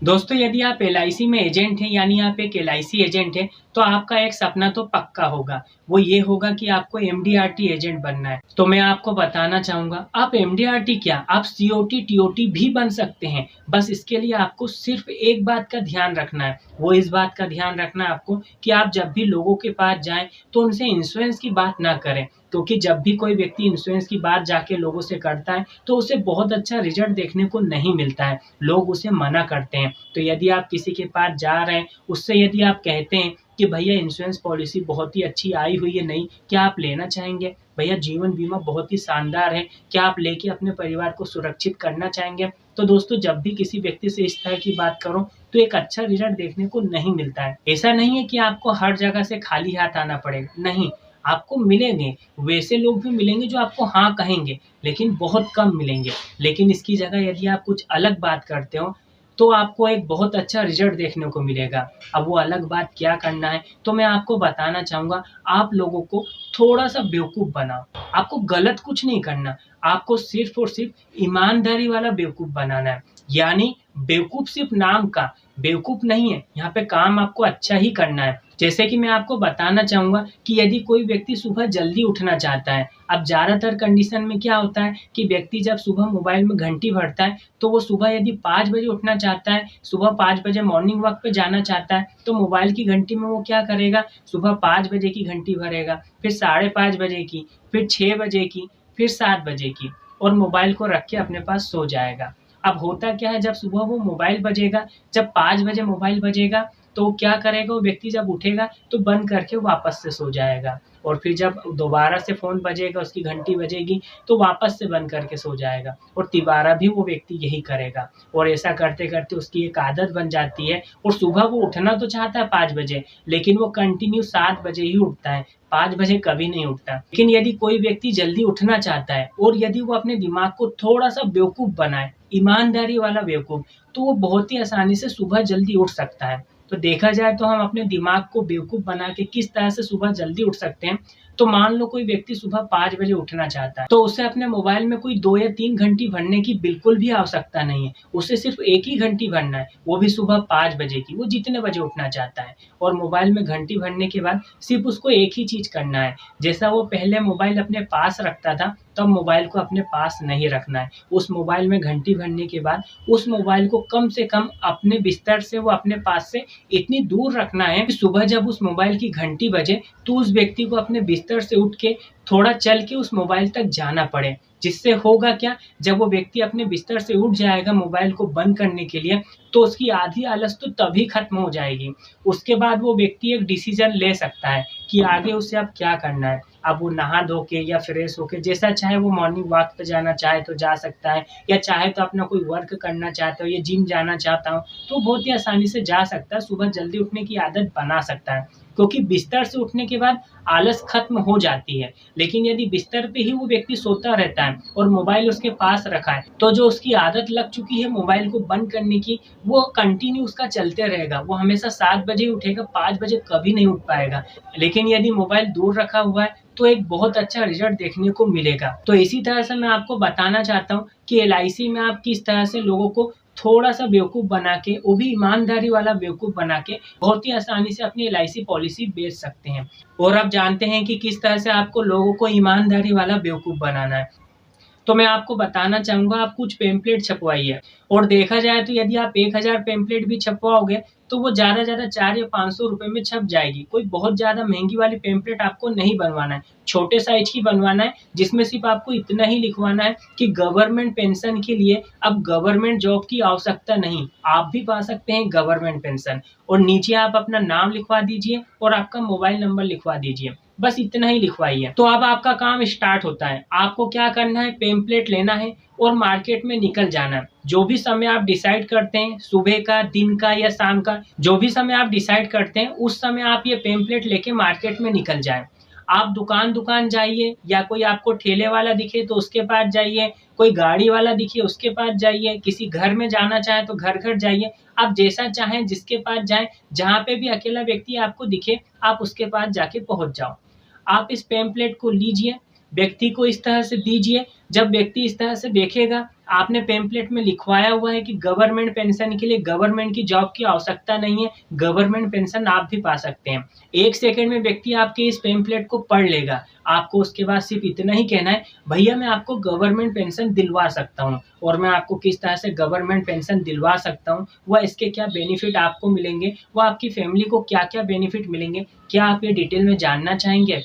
दोस्तों, यदि आप एलआईसी में एजेंट हैं यानी आप एक एलआईसी एजेंट हैं, तो आपका एक सपना तो पक्का होगा। वो ये होगा कि आपको एमडीआरटी एजेंट बनना है। तो मैं आपको बताना चाहूँगा, आप एमडीआरटी क्या, आप सीओटी, टीओटी भी बन सकते हैं। बस इसके लिए आपको सिर्फ एक बात का ध्यान रखना है। वो इस बात का ध्यान रखना है आपको कि आप जब भी लोगों के पास जाएँ, तो उनसे इंश्योरेंस की बात ना करें। क्योंकि जब भी कोई व्यक्ति इंश्योरेंस की बात जाके लोगों से करता है, तो उसे बहुत अच्छा रिजल्ट देखने को नहीं मिलता है। लोग उसे मना करते हैं। तो यदि आप किसी के पास जा रहे हैं, उससे यदि आप कहते हैं कि भैया इंश्योरेंस पॉलिसी बहुत ही अच्छी आई हुई है नई, क्या आप लेना चाहेंगे? भैया जीवन बीमा बहुत ही शानदार है, क्या आप लेके अपने परिवार को सुरक्षित करना चाहेंगे? तो दोस्तों, जब भी किसी व्यक्ति से इस तरह की बात करो, तो एक अच्छा रिजल्ट देखने को नहीं मिलता है। ऐसा नहीं है कि आपको हर जगह से खाली हाथ आना पड़ेगा, नहीं, आपको मिलेंगे, वैसे लोग भी मिलेंगे जो आपको हाँ कहेंगे, लेकिन बहुत कम मिलेंगे। लेकिन इसकी जगह यदि आप कुछ अलग बात करते हो, तो आपको एक बहुत अच्छा रिजल्ट देखने को मिलेगा। अब वो अलग बात क्या करना है, तो मैं आपको बताना चाहूँगा, आप लोगों को थोड़ा-सा बेवकूफ़ बनाओ। आपको गलत कुछ नहीं करना, आपको सिर्फ़ और सिर्फ़ ईमानदारी वाला बेवकूफ़ बनाना है। यानी बेवकूफ़ सिर्फ़ नाम का, बेवकूफ़ नहीं है, यहाँ पे काम आपको अच्छा ही करना है। जैसे कि मैं आपको बताना चाहूँगा कि यदि कोई व्यक्ति सुबह जल्दी उठना चाहता है, अब ज़्यादातर कंडीशन में क्या होता है कि व्यक्ति जब सुबह मोबाइल में घंटी भरता है, तो वो सुबह यदि 5 बजे उठना चाहता है, सुबह 5 बजे मॉर्निंग वॉक पे जाना चाहता है, तो मोबाइल की घंटी में वो क्या करेगा, सुबह 5 बजे की घंटी भरेगा, फिर साढ़े 5 बजे की, फिर 6 बजे की, फिर 7 बजे की, और मोबाइल को रख के अपने पास सो जाएगा। अब होता क्या है, जब सुबह वो मोबाइल बजेगा, जब 5 बजे मोबाइल बजेगा, तो वो क्या करेगा, वो व्यक्ति जब उठेगा तो बंद करके वापस से सो जाएगा, और फिर जब दोबारा से फ़ोन बजेगा, उसकी घंटी बजेगी, तो वापस से बंद करके सो जाएगा, और तिबारा भी वो व्यक्ति यही करेगा। और ऐसा करते-करते उसकी एक आदत बन जाती है, और सुबह वो उठना तो चाहता है 5 बजे, लेकिन वो कंटिन्यू 7 बजे ही उठता है, 5 बजे कभी नहीं उठता। लेकिन यदि कोई व्यक्ति जल्दी उठना चाहता है, और यदि वो अपने दिमाग को थोड़ा-सा बेवकूफ़ बनाए, ईमानदारी वाला बेवकूफ़, तो वो बहुत ही आसानी से सुबह जल्दी उठ सकता है। तो देखा जाए तो हम अपने दिमाग को बेवकूफ़ बना के किस तरह से सुबह जल्दी उठ सकते हैं। तो मान लो कोई व्यक्ति सुबह 5 बजे उठना चाहता है, तो उसे अपने मोबाइल में कोई 2 या 3 घंटी भरने की बिल्कुल भी आवश्यकता नहीं है। उसे सिर्फ़ 1 ही घंटी भरना है, वो भी सुबह 5 बजे की, वो जितने बजे उठना चाहता है। और मोबाइल में घंटी भरने के बाद सिर्फ़ उसको एक ही चीज़ करना है, जैसा वो पहले मोबाइल अपने पास रखता था, तब मोबाइल को अपने पास नहीं रखना है। उस मोबाइल में घंटी भरने के बाद उस मोबाइल को कम से कम अपने बिस्तर से, वो अपने पास से इतनी दूर रखना है कि सुबह जब उस मोबाइल की घंटी बजे, तो उस व्यक्ति को अपने बिस्तर से उठ के थोड़ा चल के उस मोबाइल तक जाना पड़े। जिससे होगा क्या, जब वो व्यक्ति अपने बिस्तर से उठ जाएगा मोबाइल को बंद करने के लिए, तो उसकी आधी आलस तो तभी खत्म हो जाएगी। उसके बाद वो व्यक्ति एक डिसीज़न ले सकता है कि आगे उसे अब क्या करना है। अब वो नहा धो के या फ्रेश होके, जैसा चाहे वो मॉर्निंग वॉक पे जाना चाहे तो जा सकता है, या चाहे तो अपना कोई वर्क करना चाहता हो या जिम जाना चाहता हो, तो बहुत ही आसानी से जा सकता है, सुबह जल्दी उठने की आदत बना सकता है। क्योंकि बिस्तर से उठने के बाद आलस खत्म हो जाती है। लेकिन यदि बिस्तर पे ही वो व्यक्ति सोता रहता है और मोबाइल उसके पास रखा है, तो जो उसकी आदत लग चुकी है मोबाइल को बंद करने की, वो कंटिन्यू उसका चलते रहेगा। वो हमेशा 7 बजे ही उठेगा, 5 बजे कभी नहीं उठ पाएगा। लेकिन यदि मोबाइल दूर रखा हुआ है, तो एक बहुत अच्छा रिजल्ट देखने को मिलेगा। तो इसी तरह से मैं आपको बताना चाहता हूँ कि एलआईसी में आप किस तरह से लोगों को थोड़ा-सा बेवकूफ़ बना के, वो भी ईमानदारी वाला बेवकूफ़ बना के, बहुत ही आसानी से अपनी एलआईसी पॉलिसी बेच सकते हैं। और आप जानते हैं कि किस तरह से आपको लोगों को ईमानदारी वाला बेवकूफ़ बनाना है। तो मैं आपको बताना चाहूँगा, आप कुछ पैम्पलेट छपवाइए, और देखा जाए तो यदि आप 1000 पैम्पलेट भी छपवाओगे, तो वो ज़्यादा से ज़्यादा 4 या 500 रुपए में छप जाएगी। कोई बहुत ज़्यादा महँगी वाली पैम्पलेट आपको नहीं बनवाना है, छोटे साइज़ की बनवाना है, जिसमें सिर्फ़ आपको इतना ही लिखवाना है कि गवर्नमेंट पेंशन के लिए अब गवर्नमेंट जॉब की आवश्यकता नहीं, आप भी पा सकते हैं गवर्नमेंट पेंशन। और नीचे आप अपना नाम लिखवा दीजिए और आपका मोबाइल नंबर लिखवा दीजिए। बस इतना ही लिखवाइए। तो अब आपका काम स्टार्ट होता है। आपको क्या करना है, पेम्पलेट लेना है और मार्केट में निकल जाना है। जो भी समय आप डिसाइड करते हैं, सुबह का, दिन का या शाम का, जो भी समय आप डिसाइड करते हैं, उस समय आप ये पेम्पलेट लेके मार्केट में निकल जाएँ। आप दुकान-दुकान जाइए, या कोई आपको ठेले वाला दिखे तो उसके पास जाइए, कोई गाड़ी वाला दिखे उसके पास जाइए, किसी घर में जाना चाहें तो घर-घर जाइए। आप जैसा चाहें जिसके पास जाएँ, जहाँ पे भी अकेला व्यक्ति आपको दिखे, आप उसके पास जाके पहुँच जाओ। आप इस पैम्पलेट को लीजिए, व्यक्ति को इस तरह से दीजिए, जब व्यक्ति इस तरह से देखेगा, आपने पेम्पलेट में लिखवाया हुआ है कि गवर्नमेंट पेंशन के लिए गवर्नमेंट की जॉब की आवश्यकता नहीं है, गवर्नमेंट पेंशन आप भी पा सकते हैं। 1 सेकंड में व्यक्ति आपके इस पेम्पलेट को पढ़ लेगा। आपको उसके बाद सिर्फ इतना ही कहना है, भैया मैं आपको गवर्नमेंट पेंशन दिलवा सकता हूँ, और मैं आपको किस तरह से गवर्नमेंट पेंशन दिलवा सकता हूँ, वह इसके क्या बेनिफिट आपको मिलेंगे, वह आपकी फैमिली को क्या-क्या बेनिफिट मिलेंगे, क्या आप ये डिटेल में जानना चाहेंगे?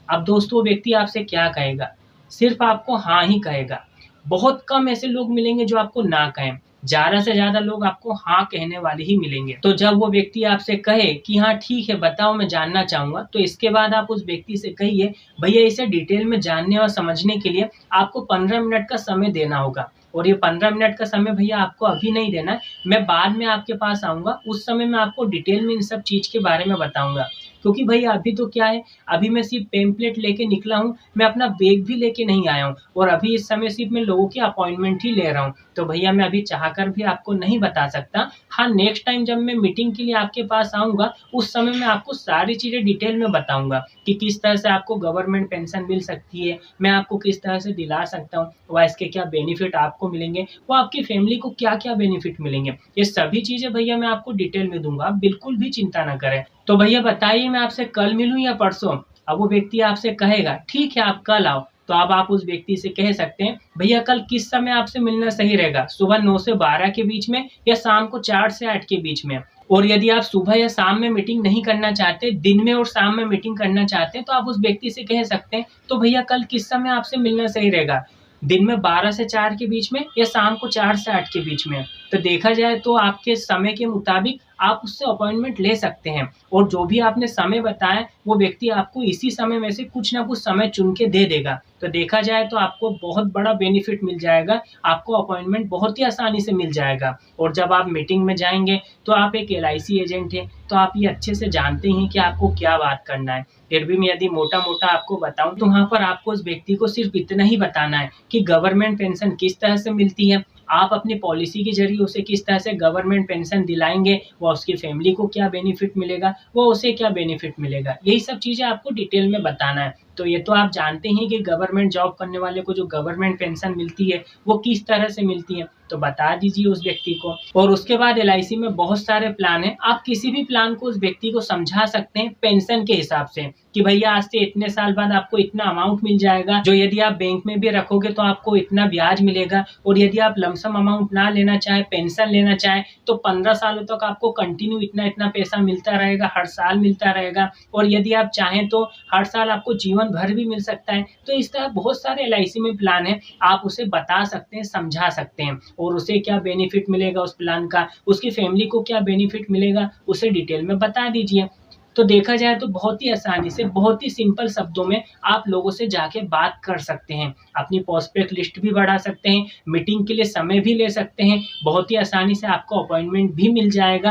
अब दोस्तों वो व्यक्ति आपसे क्या कहेगा? सिर्फ आपको हाँ ही कहेगा। बहुत कम ऐसे लोग मिलेंगे जो आपको ना कहें। ज़्यादा से ज़्यादा लोग आपको हाँ कहने वाले ही मिलेंगे। तो जब वो व्यक्ति आपसे कहे कि हाँ ठीक है बताओ मैं जानना चाहूँगा, तो इसके बाद आप उस व्यक्ति से कहिए, भैया इसे डिटेल में जानने और समझने के लिए आपको 15 मिनट का समय देना होगा, और ये 15 मिनट का समय भैया आपको अभी नहीं देना है, मैं बाद में आपके पास आऊँगा, उस समय मैं आपको डिटेल में इन सब चीज़ के बारे में बताऊँगा। क्योंकि भैया अभी तो क्या है, अभी मैं सिर्फ पेम्पलेट लेके निकला हूँ, मैं अपना बैग भी लेके नहीं आया हूँ, और अभी इस समय सिर्फ मैं लोगों की अपॉइंटमेंट ही ले रहा हूँ। तो भैया मैं अभी चाहकर भी आपको नहीं बता सकता। हाँ, नेक्स्ट टाइम जब मैं मीटिंग के लिए आपके पास आऊँगा, उस समय मैं आपको सारी चीज़ें डिटेल में बताऊँगा कि किस तरह से आपको गवर्नमेंट पेंशन मिल सकती है, मैं आपको किस तरह से दिला सकता हूँ, व इसके क्या बेनिफिट आपको मिलेंगे, वो आपकी फैमिली को क्या-क्या बेनिफिट मिलेंगे। ये सभी चीज़ें भैया मैं आपको डिटेल में दूँगा, आप बिल्कुल भी चिंता ना करें। तो भैया बताइए मैं आपसे कल मिलूँ या परसों? अब वो व्यक्ति आपसे कहेगा ठीक है आप कल आओ, तो अब आप उस व्यक्ति से कह सकते हैं, भैया कल किस समय आपसे मिलना सही रहेगा? सुबह 9 से 12 के बीच में या शाम को 4 से 8 के बीच में? और यदि आप सुबह या शाम में मीटिंग नहीं करना चाहते, दिन में और शाम में मीटिंग करना चाहते हैं, तो आप उस व्यक्ति से कह सकते हैं, तो भैया कल किस समय आपसे मिलना सही रहेगा? दिन में 12 से 4 के बीच में या शाम को 4 से 8 के बीच में? तो देखा जाए तो आपके समय के मुताबिक आप उससे अपॉइंटमेंट ले सकते हैं, और जो भी आपने समय बताया वो व्यक्ति आपको इसी समय में से कुछ ना कुछ समय चुन के दे देगा। तो देखा जाए तो आपको बहुत बड़ा बेनिफिट मिल जाएगा, आपको अपॉइंटमेंट बहुत ही आसानी से मिल जाएगा। और जब आप मीटिंग में जाएँगे तो आप एक एलआईसी एजेंट हैं, तो आप ये अच्छे से जानते हैं कि आपको क्या बात करना है। फिर भी मैं यदि मोटा-मोटा आपको बताऊँ तो वहाँ पर आपको उस व्यक्ति को सिर्फ इतना ही बताना है कि गवर्नमेंट पेंशन किस तरह से मिलती है, आप अपनी पॉलिसी के ज़रिए उसे किस तरह से गवर्नमेंट पेंशन दिलाएँगे, व उसकी फैमिली को क्या बेनिफिट मिलेगा, वो उसे क्या बेनिफिट मिलेगा। यही सब चीज़ें आपको डिटेल में बताना है। तो ये तो आप जानते हैं कि गवर्नमेंट जॉब करने वाले को जो गवर्नमेंट पेंशन मिलती है, वो किस तरह से मिलती है, तो बता दीजिए उस व्यक्ति को। और उसके बाद एलआईसी में बहुत सारे प्लान हैं, आप किसी भी प्लान को उस व्यक्ति को समझा सकते हैं पेंशन के हिसाब से, कि भैया आज से इतने साल बाद आपको इतना अमाउंट मिल जाएगा, जो यदि आप बैंक में भी रखोगे तो आपको इतना ब्याज मिलेगा, और यदि आप लमसम अमाउंट ना लेना चाहें, पेंशन लेना चाहें, तो 15 सालों तक आपको कंटिन्यू इतना-इतना पैसा मिलता रहेगा, हर साल मिलता रहेगा, और यदि आप चाहें तो हर साल आपको जीवन भर भी मिल सकता है। तो इस तरह बहुत सारे एलआईसी में प्लान हैं, आप उसे बता सकते हैं, समझा सकते हैं, और उसे क्या बेनिफिट मिलेगा उस प्लान का, उसकी फैमिली को क्या बेनिफिट मिलेगा, उसे डिटेल में बता दीजिए। तो देखा जाए तो बहुत ही आसानी से, बहुत ही सिंपल शब्दों में आप लोगों से जाके बात कर सकते हैं, अपनी प्रॉस्पेक्ट लिस्ट भी बढ़ा सकते हैं, मीटिंग के लिए समय भी ले सकते हैं, बहुत ही आसानी से आपको अपॉइंटमेंट भी मिल जाएगा।